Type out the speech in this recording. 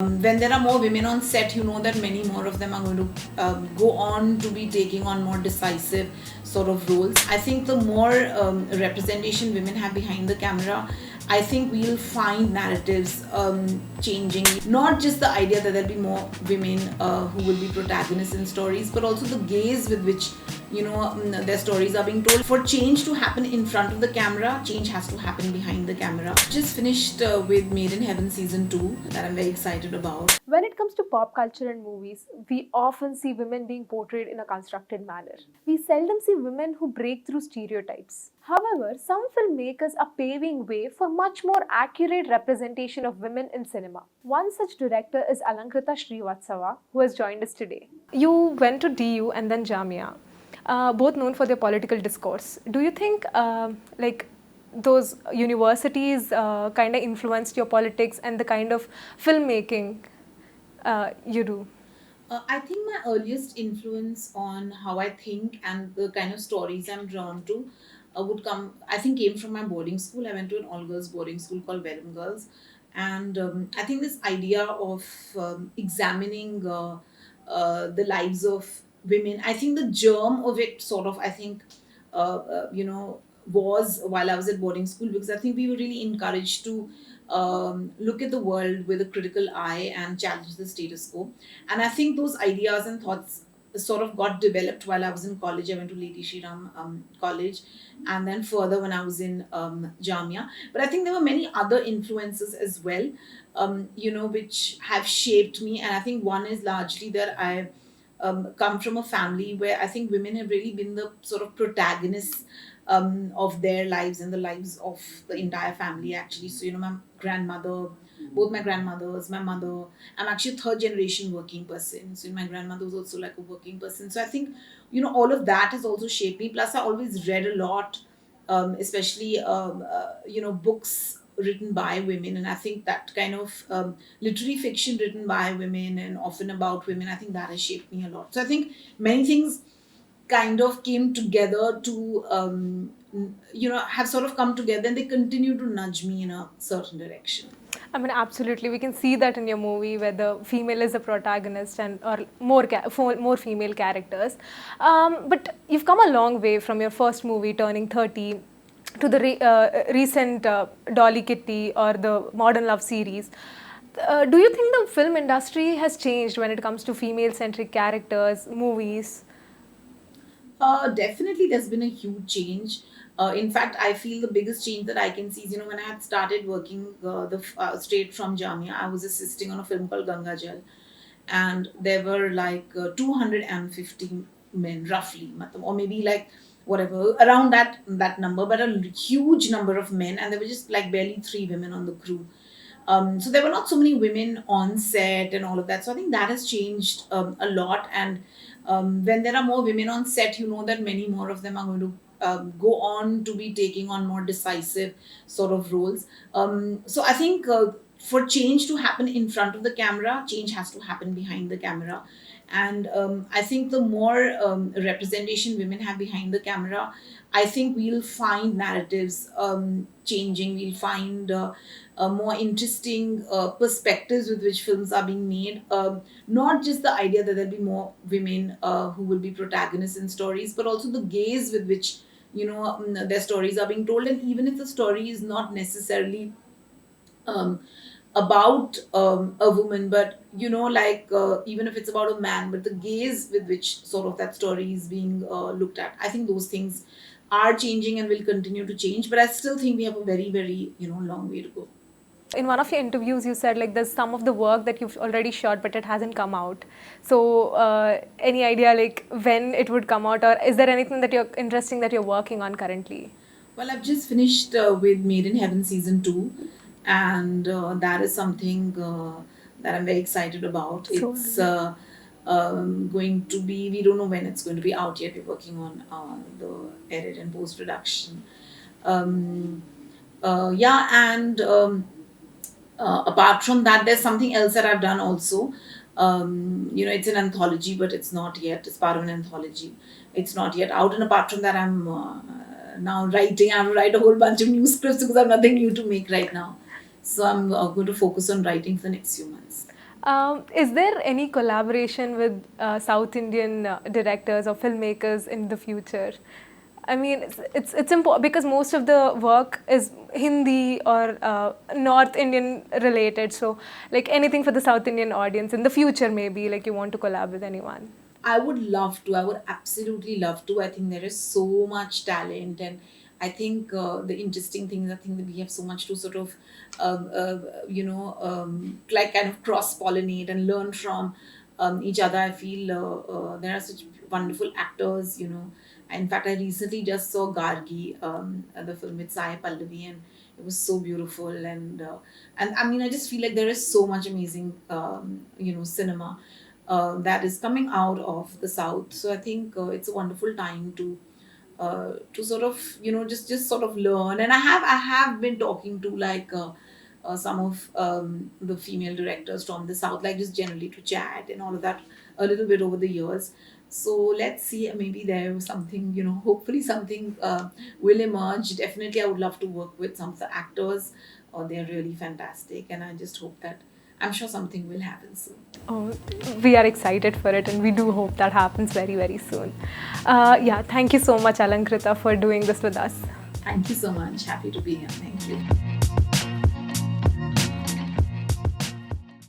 When there are more women on set, you know that many more of them are going to go on to be taking on more decisive sort of roles. I think the more representation women have behind the camera, I think we'll find narratives changing. Not just the idea that there'll be more women who will be protagonists in stories, but also the gaze with which their stories are being told. For change to happen in front of the camera, change has to happen behind the camera. Just finished with Made in Heaven season 2 that I'm very excited about. When it comes to pop culture and movies, we often see women being portrayed in a constructed manner. We seldom see women who break through stereotypes. However, some filmmakers are paving way for much more accurate representation of women in cinema. One such director is Alankrita Srivatsava, who has joined us today. You went to DU and then Jamia, both known for their political discourse. Do you think those universities kind of influenced your politics and the kind of filmmaking you do? I think my earliest influence on how I think and the kind of stories I'm drawn to would come, I think, came from my boarding school. I went to an all girls boarding school called Vellum Girls. And I think this idea of examining the lives of women, I think the germ of it sort of, I think, was while I was at boarding school, because I think we were really encouraged to look at the world with a critical eye and challenge the status quo. And I think those ideas and thoughts sort of got developed while I was in college. I went to Lady Shriram College, and then further when I was in Jamia. But I think there were many other influences as well, which have shaped me. And I think one is largely that I come from a family where I think women have really been the sort of protagonists of their lives and the lives of the entire family, actually. So, my grandmother, both my grandmothers, my mother, I'm actually a third generation working person. So, my grandmother was also like a working person. So, I think, all of that has also shaped me. Plus, I always read a lot, especially, books written by women. And I think that kind of literary fiction written by women and often about women, I think that has shaped me a lot. So, I think many things kind of came together to have sort of come together, and they continue to nudge me in a certain direction. I mean, absolutely. We can see that in your movie where the female is the protagonist and or more female characters. But you've come a long way from your first movie, Turning 30, to the recent Dolly Kitty or the Modern Love series. Do you think the film industry has changed when it comes to female-centric characters, movies? Definitely, there's been a huge change. In fact, I feel the biggest change that I can see is, when I had started working straight from Jamia, I was assisting on a film called Ganga Jal, and there were like 250 men, roughly, or maybe like whatever around that number, but a huge number of men, and there were just like barely 3 women on the crew. So there were not so many women on set and all of that. So I think that has changed a lot. And when there are more women on set, you know that many more of them are going to go on to be taking on more decisive sort of roles. So I think for change to happen in front of the camera, change has to happen behind the camera. And I think the more representation women have behind the camera, I think we'll find narratives changing. We'll find more interesting perspectives with which films are being made. Not just the idea that there'll be more women who will be protagonists in stories, but also the gaze with which their stories are being told. And even if the story is not necessarily um, about a woman, but even if it's about a man, but the gaze with which sort of that story is being looked at, I think those things are changing and will continue to change. But I still think we have a very, very long way to go. In one of your interviews, you said like there's some of the work that you've already shot, but it hasn't come out. So, any idea like when it would come out, or is there anything that you're interesting that you're working on currently? Well, I've just finished with Made in Heaven season 2, and that is something that I'm very excited about. So, It's going to be, we don't know when it's going to be out yet. We're working on the edit and post production. Um, yeah, and apart from that, there's something else that I've done also. It's an anthology, but it's not yet. It's part of an anthology. It's not yet out. And apart from that, I'm now writing. I have to write a whole bunch of new scripts because I have nothing new to make right now. So I'm going to focus on writing for the next few months. Is there any collaboration with South Indian directors or filmmakers in the future? I mean, it's important because most of the work is Hindi or North Indian related. So, like anything for the South Indian audience in the future, maybe like you want to collab with anyone. I would love to. I would absolutely love to. I think there is so much talent, and I think the interesting thing is I think that we have so much to sort of, like kind of cross pollinate and learn from each other. I feel there are such wonderful actors. In fact, I recently just saw Gargi, the film with Sai Pallavi, and it was so beautiful. And I mean, I just feel like there is so much amazing, cinema that is coming out of the south. So I think it's a wonderful time to sort of just sort of learn. And I have been talking to like some of the female directors from the south, like just generally to chat and all of that a little bit over the years. So let's see, maybe there was something, hopefully something will emerge. Definitely I would love to work with some of the actors. They're really fantastic, and I just hope that I'm sure something will happen soon. Oh, we are excited for it, and we do hope that happens very, very soon. Yeah, thank you so much, Alankrita, for doing this with us. Thank you so much. Happy to be here. Thank you.